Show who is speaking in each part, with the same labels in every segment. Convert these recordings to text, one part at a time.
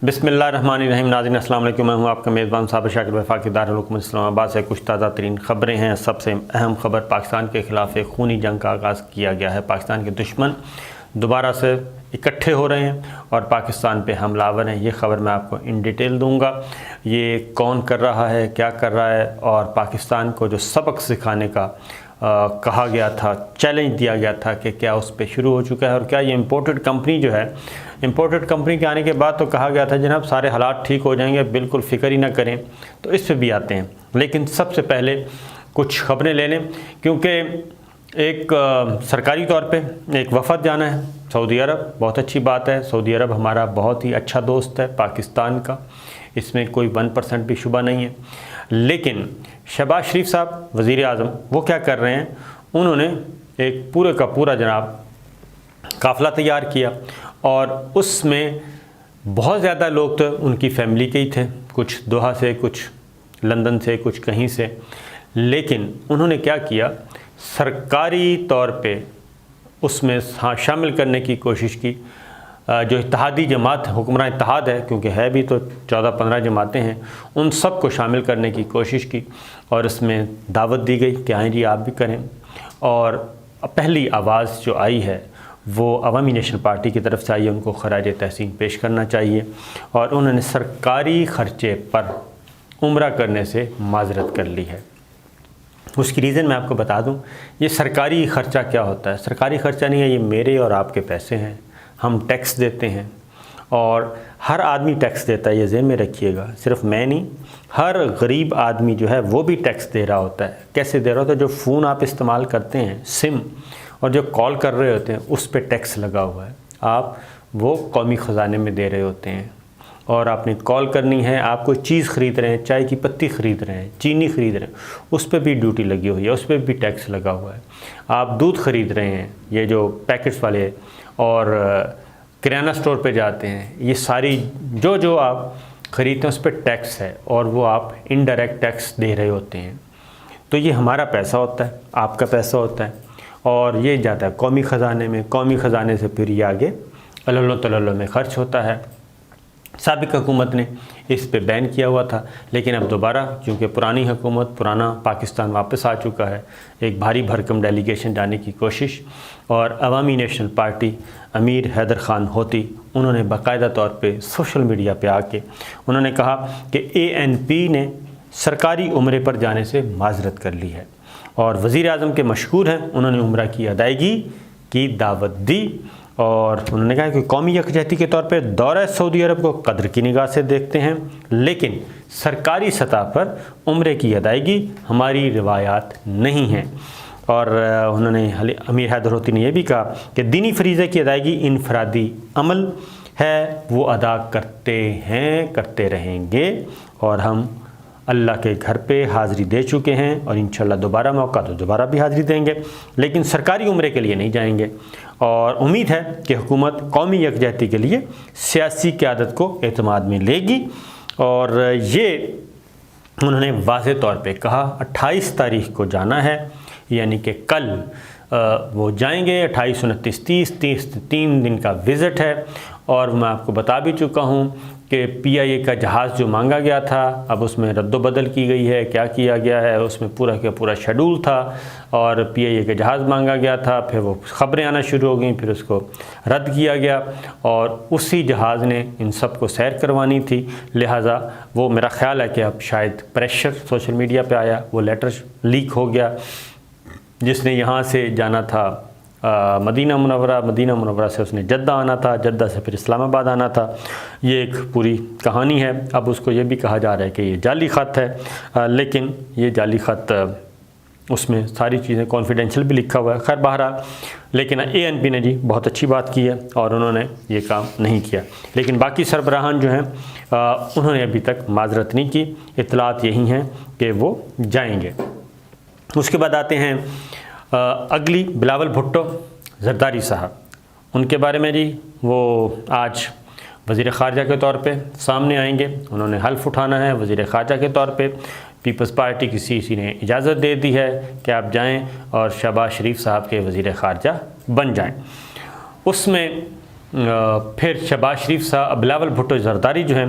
Speaker 1: बिस्मिल्लाहिर्रहमानिर्रहीम। नाज़रीन अस्सलाम वालेकुम। मैं हूं आपका मेज़बान साबिर शाकिर वफाकी दारुल हुकूमत इस्लामाबाद से कुछ ताज़ा तरीन ख़बरें हैं। सबसे अहम ख़बर, पाकिस्तान के ख़िलाफ़ एक खूनी जंग का आगाज़ किया गया है। पाकिस्तान के दुश्मन दोबारा से इकट्ठे हो रहे हैं और पाकिस्तान पे हमलावर हैं। ये ख़बर मैं आपको इन डिटेल दूंगा। ये कौन कर रहा है, क्या कर रहा है, और पाकिस्तान को जो सबक सिखाने का कहा गया था, चैलेंज दिया गया था कि क्या उस पर शुरू हो चुका है, और क्या ये इम्पोर्टेड कंपनी जो है, इम्पोर्टेड कंपनी के आने के बाद तो कहा गया था जनाब सारे हालात ठीक हो जाएंगे, बिल्कुल फ़िक्र ही ना करें। तो इस पे भी आते हैं, लेकिन सबसे पहले कुछ ख़बरें ले लें, क्योंकि एक सरकारी तौर पे एक वफ़द जाना है सऊदी अरब। बहुत अच्छी बात है। सऊदी अरब हमारा बहुत ही अच्छा दोस्त है पाकिस्तान का, इसमें कोई 1% भी शुबा नहीं है। लेकिन शहबाज शरीफ साहब वज़ीर आज़म वो क्या कर रहे हैं, उन्होंने एक पूरे का पूरा जनाब काफ़िला तैयार किया और उसमें बहुत ज़्यादा लोग तो उनकी फैमिली के ही थे, कुछ दोहा से, कुछ लंदन से, कुछ कहीं से। लेकिन उन्होंने क्या किया, सरकारी तौर पे उसमें शामिल करने की कोशिश की। जो इत्तेहादी जमात हुक्मरान इत्तेहाद है, क्योंकि है भी तो 14-15 जमातें हैं, उन सब को शामिल करने की कोशिश की और इसमें दावत दी गई कि आएँ जी आप भी करें। और पहली आवाज़ जो आई है वो अवामी नेशनल पार्टी की तरफ से आई है, उनको खराज तहसीन पेश करना चाहिए। और उन्होंने सरकारी ख़र्चे पर उम्रा करने से माजरत कर ली है। उसकी रीज़न मैं आपको बता दूं, ये सरकारी ख़र्चा क्या होता है। सरकारी ख़र्चा नहीं है, ये मेरे और आपके पैसे हैं, हम टैक्स देते हैं और हर आदमी टैक्स देता है। ये ज़हन में रखिएगा, सिर्फ मैं नहीं, हर गरीब आदमी जो है वो भी टैक्स दे रहा होता है। कैसे दे रहा होता है, जो फ़ोन आप इस्तेमाल करते हैं, सिम, और जो कॉल कर रहे होते हैं उस पर टैक्स लगा हुआ है। आप वो कौमी ख़जाने में दे रहे होते हैं और आपने कॉल करनी है, आप कोई चीज़ ख़रीद रहे हैं, चाय की पत्ती ख़रीद रहे हैं, चीनी ख़रीद रहे हैं, उस पर भी ड्यूटी लगी हुई है, उस पर भी टैक्स लगा हुआ है। आप दूध ख़रीद रहे हैं, ये जो पैकेट्स वाले, और किराना स्टोर पे जाते हैं, ये सारी जो आप ख़रीदते हैं उस पर टैक्स है और वो आप इनडायरेक्ट टैक्स दे रहे होते हैं। तो ये हमारा पैसा होता है, आपका पैसा होता है, और ये जाता है कौमी ख़जाने में। कौमी ख़जाने से फिर ये आगे अल्लो तल्लो में ख़र्च होता है। साबिक़ हुकूमत ने इस पे बैन किया हुआ था, लेकिन अब दोबारा क्योंकि पुरानी हुकूमत, पुराना पाकिस्तान वापस आ चुका है, एक भारी भरकम डेलीगेशन जाने की कोशिश। और अवामी नेशनल पार्टी अमीर हैदर ख़ान होती, उन्होंने बाकायदा तौर पे सोशल मीडिया पे आके उन्होंने कहा कि ANP ने सरकारी उम्रे पर जाने से माजरत कर ली है और वज़ीर आज़म के मशहूर हैं, उन्होंने उम्रा की अदायगी की दावत दी। और उन्होंने कहा कि कौमी यकजहती के तौर पे दौरा सऊदी अरब को कद्र की निगाह से देखते हैं, लेकिन सरकारी सतह पर उम्रे की अदायगी हमारी रिवायात नहीं है। और उन्होंने अमीर हैदर होती ने यह भी कहा कि दीनी फरीज़े की अदायगी इनफरादी अमल है, वो अदा करते हैं, करते रहेंगे, और हम अल्लाह के घर पे हाज़िरी दे चुके हैं और इंशाल्लाह दोबारा मौका तो दोबारा भी हाज़िरी देंगे, लेकिन सरकारी उम्रे के लिए नहीं जाएंगे। और उम्मीद है कि हुकूमत कौमी यकजहती के लिए सियासी क़यादत को एतमाद में लेगी। और ये उन्होंने वाज़े तौर पे कहा 28 तारीख़ को जाना है, यानी कि कल वो जाएंगे। 28, 29, 30 3 दिन का विज़िट है। और मैं आपको बता भी चुका हूँ कि PIA का जहाज़ जो मांगा गया था, अब उसमें रद्दोबदल की गई है। क्या किया गया है, उसमें पूरा का पूरा शेड्यूल था और PIA का जहाज़ मांगा गया था, फिर वो ख़बरें आना शुरू हो गई, फिर उसको रद्द किया गया और उसी जहाज़ ने इन सब को सैर करवानी थी। लिहाजा वो, मेरा ख़्याल है कि अब शायद प्रेशर सोशल मीडिया पर आया, वो लेटर लीक हो गया। जिसने यहाँ से जाना था मदीना मुनव्वरा से उसने जद्दा आना था, जद्दा से फिर इस्लामाबाद आना था। ये एक पूरी कहानी है। अब उसको ये भी कहा जा रहा है कि ये जाली ख़त है, लेकिन ये जाली ख़त, उसमें सारी चीज़ें कॉन्फिडेंशियल भी लिखा हुआ है। खैर बहरहाल, लेकिन ANP ने जी बहुत अच्छी बात की है और उन्होंने ये काम नहीं किया। लेकिन बाकी सरबराहान जो हैं उन्होंने अभी तक माजरत नहीं की। इत्तलात यही हैं कि वो जाएंगे। उसके बाद आते हैं अगली, बिलावल भुट्टो जरदारी साहब, उनके बारे में जी, वो आज वज़ीर ख़ारजा के तौर पे सामने आएंगे। उन्होंने हल्फ़ उठाना है वज़ीर ख़ारजा के तौर पे। पीपल्स पार्टी की CC ने इजाज़त दे दी है कि आप जाएं और शहबाज शरीफ साहब के वज़ीर ख़ारजा बन जाएं। उसमें फिर शहबाज शरीफ साहब बिलावल भुट्टो जरदारी जो हैं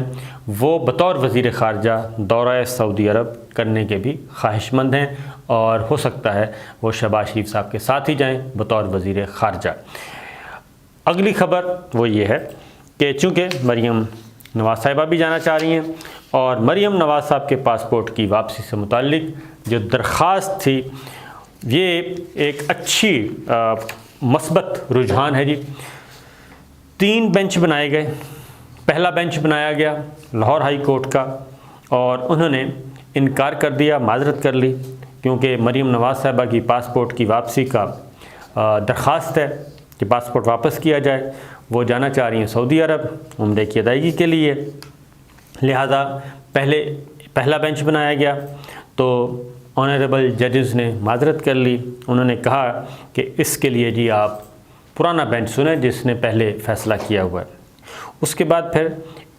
Speaker 1: वो बतौर वज़ीर ख़ारजा दौरा सऊदी अरब करने के भी ख्वाहिशमंद हैं और हो सकता है वो शहबाज शरीफ साहब के साथ ही जाएं बतौर वज़ीर ख़ारजा। अगली ख़बर वो ये है कि चूँकि मरीम नवाज़ साहिबा भी जाना चाह रही हैं और मरीम नवाज़ साहब के पासपोर्ट की वापसी से मुताल्लिक जो दरख्वास्त थी ये एक अच्छी मस्बत रुझान है जी। 3 बेंच बनाए गए। पहला बेंच बनाया गया लाहौर हाई कोर्ट का और उन्होंने इनकार कर दिया, माजरत कर ली, क्योंकि मरीम नवाज़ साहिबा की पासपोर्ट की वापसी का दरख्वास्त है कि पासपोर्ट वापस किया जाए। वो जाना चाह रही हैं सऊदी अरब उम्रे की अदायगी के लिए, लिहाजा पहला बेंच बनाया गया। तो ऑनरेबल जजेस ने माजरत कर ली। उन्होंने कहा कि इसके लिए जी आप पुराना बेंच सुने जिसने पहले फ़ैसला किया हुआ है। उसके बाद फिर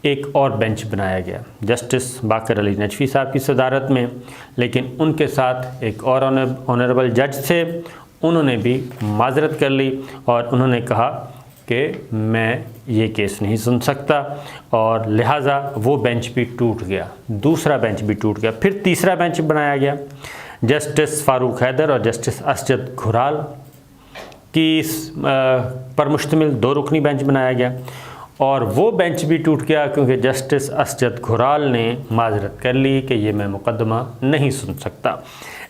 Speaker 1: एक और बेंच बनाया गया जस्टिस बाकर अली नजफ़ी साहब की सदारत में, लेकिन उनके साथ एक और ऑनरेबल जज थे, उन्होंने भी माजरत कर ली और उन्होंने कहा कि मैं ये केस नहीं सुन सकता और लिहाजा वो बेंच भी टूट गया, दूसरा बेंच भी टूट गया। फिर तीसरा बेंच बनाया गया जस्टिस फ़ारूक हैदर और जस्टिस असजद घुराल की पर मुश्तमिल 2 रुकनी बेंच बनाया गया और वो बेंच भी टूट गया क्योंकि जस्टिस असजद घुराल ने माजरत कर ली कि ये मैं मुकदमा नहीं सुन सकता।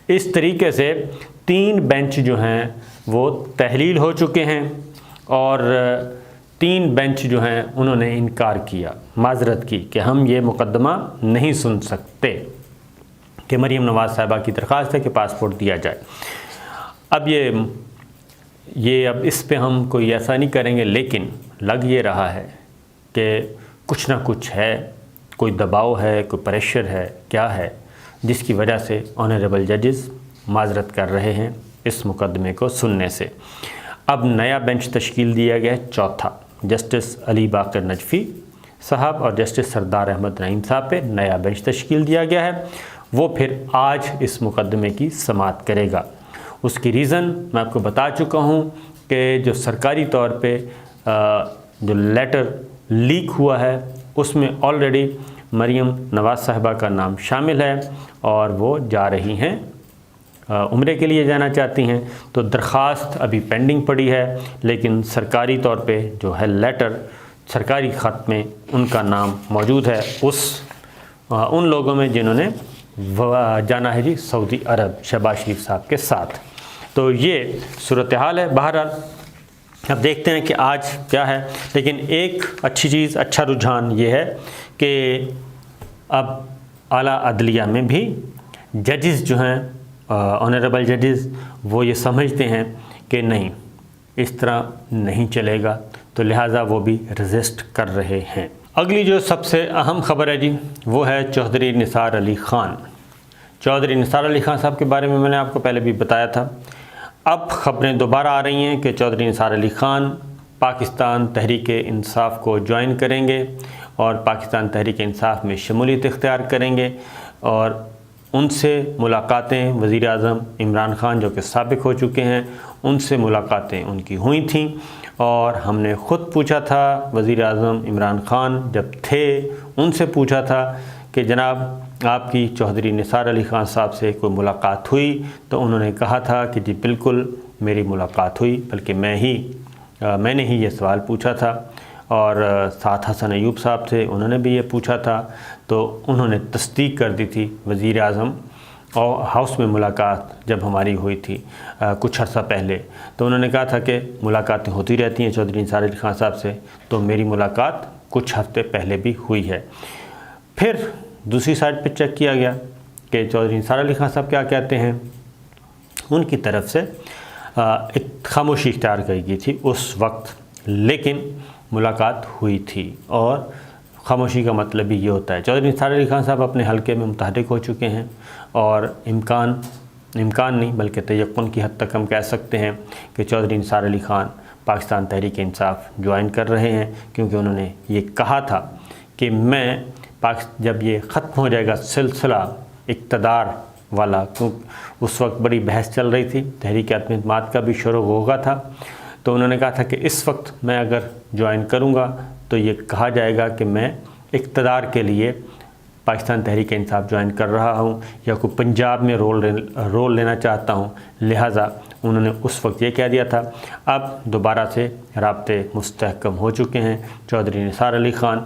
Speaker 1: इस तरीके से 3 बेंच जो हैं वो तहलील हो चुके हैं और 3 बेंच जो हैं उन्होंने इनकार किया, माजरत की कि हम ये मुकदमा नहीं सुन सकते कि मरीम नवाज़ साहिबा की दरख्वास्त है कि पासपोर्ट दिया जाए। अब अब इस पे हम कोई ऐसा नहीं करेंगे, लेकिन लग ये रहा है कि कुछ ना कुछ है, कोई दबाव है, कोई प्रेशर है, क्या है जिसकी वजह से ऑनरेबल जजेस माजरत कर रहे हैं इस मुकदमे को सुनने से। अब नया बेंच तश्कील दिया गया है, चौथा जस्टिस अली बाकर नजफ़ी साहब और जस्टिस सरदार अहमद नईम साहब पे नया बेंच तश्कील दिया गया है। वो फिर आज इस मुकदमे की समाअत करेगा। उसकी रीज़न मैं आपको बता चुका हूँ कि जो सरकारी तौर पे जो लेटर लीक हुआ है उसमें ऑलरेडी मरीम नवाज़ साहिबा का नाम शामिल है और वो जा रही हैं उम्रे के लिए जाना चाहती हैं। तो दरख्वास्त अभी पेंडिंग पड़ी है, लेकिन सरकारी तौर पे जो है लेटर सरकारी ख़त में उनका नाम मौजूद है उन लोगों में जिन्होंने जाना है जी सऊदी अरब शहबाज शरीफ साहब के साथ। तो ये सूरत हाल है। बहरहाल अब देखते हैं कि आज क्या है, लेकिन एक अच्छी चीज़, अच्छा रुझान ये है कि अब आला अदलिया में भी जजेस जो हैं ऑनरेबल जजेस वो ये समझते हैं कि नहीं इस तरह नहीं चलेगा, तो लिहाजा वो भी रजिस्ट कर रहे हैं। अगली जो सबसे अहम ख़बर है जी वो है चौधरी निसार अली ख़ान। चौधरी निसार अली ख़ान साहब के बारे में मैंने आपको पहले भी बताया था। अब ख़बरें दोबारा आ रही हैं कि चौधरी निसार अली ख़ान पाकिस्तान तहरीक इंसाफ को ज्वाइन करेंगे और पाकिस्तान तहरीक इंसाफ में शमूलियत इख्तियार करेंगे और उनसे मुलाकातें वज़ीर आज़म इमरान ख़ान जो कि साबिक़ हो चुके हैं उनसे मुलाकातें उनकी हुई थीं और हमने ख़ुद पूछा था, वज़ीर आज़म इमरान ख़ान जब थे उनसे पूछा था कि जनाब आपकी चौधरी निसार अली ख़ान साहब से कोई मुलाकात हुई, तो उन्होंने कहा था कि जी बिल्कुल मेरी मुलाकात हुई, बल्कि मैंने ही ये सवाल पूछा था और साथ हसन अयूब साहब थे उन्होंने भी ये पूछा था, तो उन्होंने तस्दीक कर दी थी वज़ीर आज़म और हाउस में मुलाकात जब हमारी हुई थी कुछ अर्सा पहले, तो उन्होंने कहा था कि मुलाकातें होती रहती हैं चौधरी निसार अली ख़ान साहब से, तो मेरी मुलाकात कुछ हफ्ते पहले भी हुई है। फिर दूसरी साइड पे चेक किया गया कि चौधरी निसार अली ख़ान साहब क्या कहते हैं। उनकी तरफ से एक खामोशी इख्तियार की गई थी उस वक्त, लेकिन मुलाकात हुई थी और ख़ामोशी का मतलब भी ये होता है। चौधरी निसार अली ख़ान साहब अपने हलके में मुतहर्रिक हो चुके हैं और इम्कान नहीं बल्कि तयक्कुन की हद तक हम कह सकते हैं कि चौधरी निसार अली ख़ान पाकिस्तान तहरीक इंसाफ ज्वाइन कर रहे हैं, क्योंकि उन्होंने ये कहा था कि मैं जब ये ख़त्म हो जाएगा सिलसिला इक़्तिदार वाला, क्योंकि उस वक्त बड़ी बहस चल रही थी, तहरीक आत्म-ए-इत्माद का भी शुरू होगा था, तो उन्होंने कहा था कि इस वक्त मैं अगर ज्वाइन करूँगा तो ये कहा जाएगा कि मैं इक़्तिदार के लिए पाकिस्तान तहरीक इंसाफ ज्वाइन कर रहा हूँ या कोई पंजाब में रोल लेना चाहता हूँ, लिहाजा उन्होंने उस वक्त ये कह दिया था। अब दोबारा से राब्ते मुस्तहकम हो चुके हैं। चौधरी निसार अली ख़ान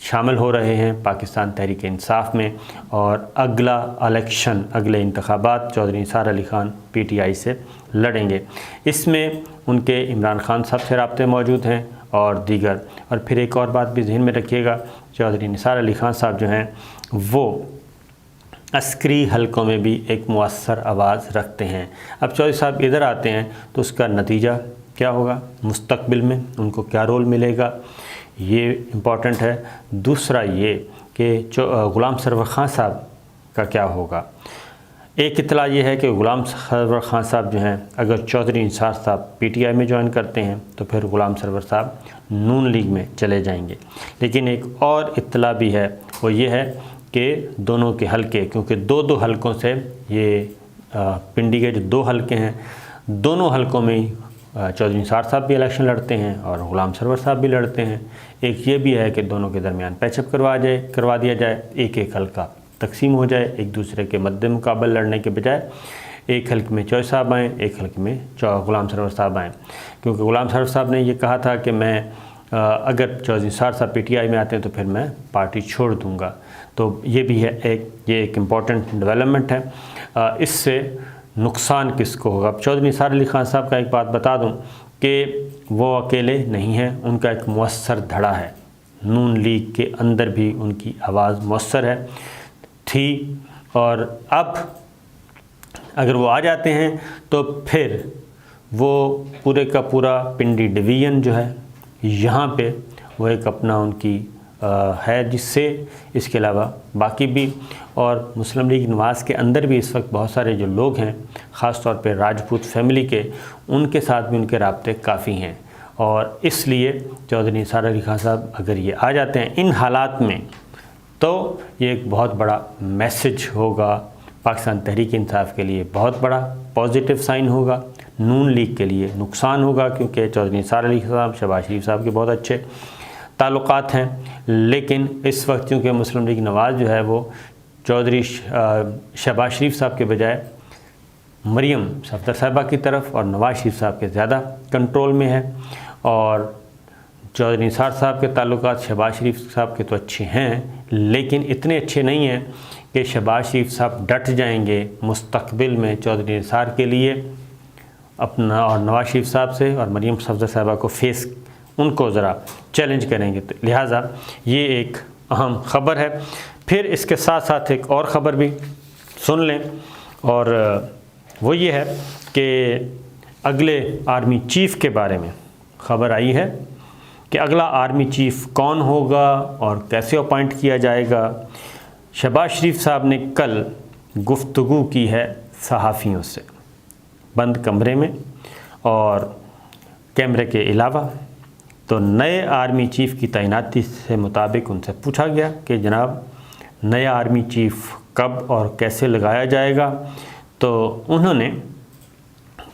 Speaker 1: शामिल हो रहे हैं पाकिस्तान तहरीक इंसाफ में और अगला इलेक्शन, अगले इंतखाबात चौधरी निसार अली ख़ान PTI से लड़ेंगे। इसमें उनके इमरान ख़ान साहब से राब्ते मौजूद हैं और दीगर। और फिर एक और बात भी जहन में रखिएगा, चौधरी निसार अली ख़ान साहब जो हैं वो अस्करी हलकों में भी एक मुअस्सर आवाज़ रखते हैं। अब चौधरी साहब इधर आते हैं तो उसका नतीजा क्या होगा, मुस्तकबिल में उनको क्या रोल मिलेगा, ये इम्पॉर्टेंट है। दूसरा ये कि ग़ुलाम सरवर ख़ान साहब का क्या होगा। एक इत्तला ये है कि ग़ुलाम सरवर ख़ान साहब जो हैं अगर चौधरी निसार साहब PTI में ज्वाइन करते हैं तो फिर ग़ुलाम सरवर साहब नून लीग में चले जाएंगे। लेकिन एक और इत्तला भी है, वो ये है कि दोनों के हलके, क्योंकि दो हलकों से ये पिंडी के जो 2 हलके हैं, दोनों हलकों में ही चौधरी निसार साहब भी इलेक्शन लड़ते हैं और ग़ुलाम सरवर साहब भी लड़ते हैं। एक ये भी है कि दोनों के दरमियान पैचअप करवा दिया जाए, एक हलका तकसीम हो जाए, एक दूसरे के मद्दे मुकाबल लड़ने के बजाय एक हल्के में चौधरी साहब आएँ, एक हल्के में ग़ुलाम सरवर साहब आएँ। क्योंकि ग़ुलाम सरवर साहब ने ये कहा था कि मैं अगर चौधरी निसार साहब PTI में आते हैं तो फिर मैं पार्टी छोड़ दूँगा। तो ये भी है एक इम्पॉर्टेंट डेवलपमेंट है। इससे नुकसान किसको होगा। अब चौधरी निसार अली ख़ान साहब का एक बात बता दूं कि वो अकेले नहीं हैं, उनका एक मुअस्सर धड़ा है। नून लीग के अंदर भी उनकी आवाज़ मुअस्सर थी और अब अगर वो आ जाते हैं तो फिर वो पूरे का पूरा पिंडी डिवीज़न जो है यहाँ पे वो एक अपना उनकी है, जिससे इसके अलावा बाकी भी और मुस्लिम लीग नवाज़ के अंदर भी इस वक्त बहुत सारे जो लोग हैं, ख़ास तौर पे राजपूत फैमिली के, उनके साथ भी उनके राब्ते काफ़ी हैं। और इसलिए चौधरी निसार अली ख़ान साहब अगर ये आ जाते हैं इन हालात में तो ये एक बहुत बड़ा मैसेज होगा पाकिस्तान तहरीक इंसाफ के लिए, बहुत बड़ा पॉजिटिव साइन होगा। नून लीग के लिए नुकसान होगा क्योंकि चौधरी निसार अली साहब शहबाज शरीफ साहब के बहुत अच्छे ताल्लुकात हैं, लेकिन इस वक्त क्योंकि मुस्लिम लीग नवाज़ जो है वो चौधरी शहबाज शरीफ साहब के बजाय मरियम सफदर साहिबा की तरफ और नवाज़ शरीफ साहब के ज़्यादा कंट्रोल में है। और चौधरी निसार साहब के ताल्लुकात शहबाज शरीफ साहब के तो अच्छे हैं, लेकिन इतने अच्छे नहीं हैं कि शहबाज शरीफ साहब डट जाएंगे मुस्तकबिल में चौधरी निसार के लिए अपना और नवाज़ शरीफ साहब से और मरियम सफदर साहिबा को फेस, उनको ज़रा चैलेंज करेंगे। तो लिहाजा ये एक अहम ख़बर है। फिर इसके साथ साथ एक और ख़बर भी सुन लें और वो ये है कि अगले आर्मी चीफ़ के बारे में ख़बर आई है कि अगला आर्मी चीफ़ कौन होगा और कैसे अपॉइंट किया जाएगा। शहबाज शरीफ साहब ने कल गुफ्तगू की है सहाफ़ियों से बंद कमरे में और कैमरे के अलावा। तो नए आर्मी चीफ़ की तैनाती से मुताबिक उनसे पूछा गया कि जनाब नया आर्मी चीफ़ कब और कैसे लगाया जाएगा। तो उन्होंने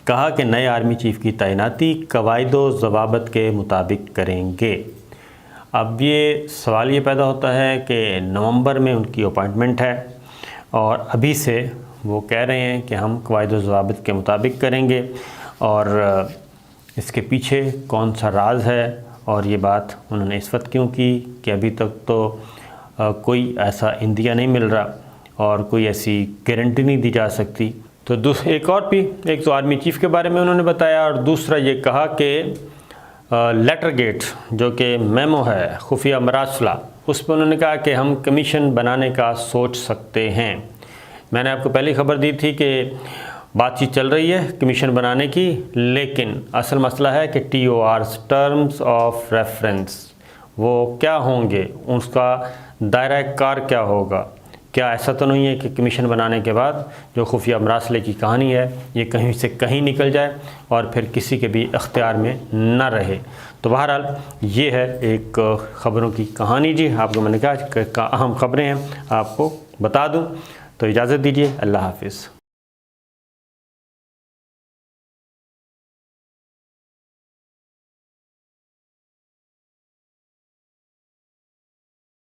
Speaker 1: कहा कि नए आर्मी चीफ़ की तैनाती कवायदो ज़वाबत के मुताबिक करेंगे। अब ये सवाल ये पैदा होता है कि नवंबर में उनकी अपॉइंटमेंट है और अभी से वो कह रहे हैं कि हम कवायदो ज़वाबत के मुताबिक करेंगे। और इसके पीछे कौन सा राज है और ये बात उन्होंने इस वक्त क्यों की कि अभी तक तो कोई ऐसा इंदिया नहीं मिल रहा और कोई ऐसी गारंटी नहीं दी जा सकती। तो एक और भी, एक तो आर्मी चीफ़ के बारे में उन्होंने बताया और दूसरा ये कहा कि लेटर गेट जो कि मेमो है खुफिया मरासला, उस पर उन्होंने कहा कि हम कमीशन बनाने का सोच सकते हैं। मैंने आपको पहले खबर दी थी कि बातचीत चल रही है कमीशन बनाने की, लेकिन असल मसला है कि TORs टर्म्स ऑफ रेफरेंस वो क्या होंगे, उसका दायरा कार क्या होगा। क्या ऐसा तो नहीं है कि कमीशन बनाने के बाद जो खुफिया मरासले की कहानी है ये कहीं से कहीं निकल जाए और फिर किसी के भी इख्तियार में न रहे। तो बहरहाल ये है एक ख़बरों की कहानी। जी आपको मैंने कहा अहम ख़बरें हैं आपको बता दूं, तो इजाज़त दीजिए। अल्लाह हाफ़िज़।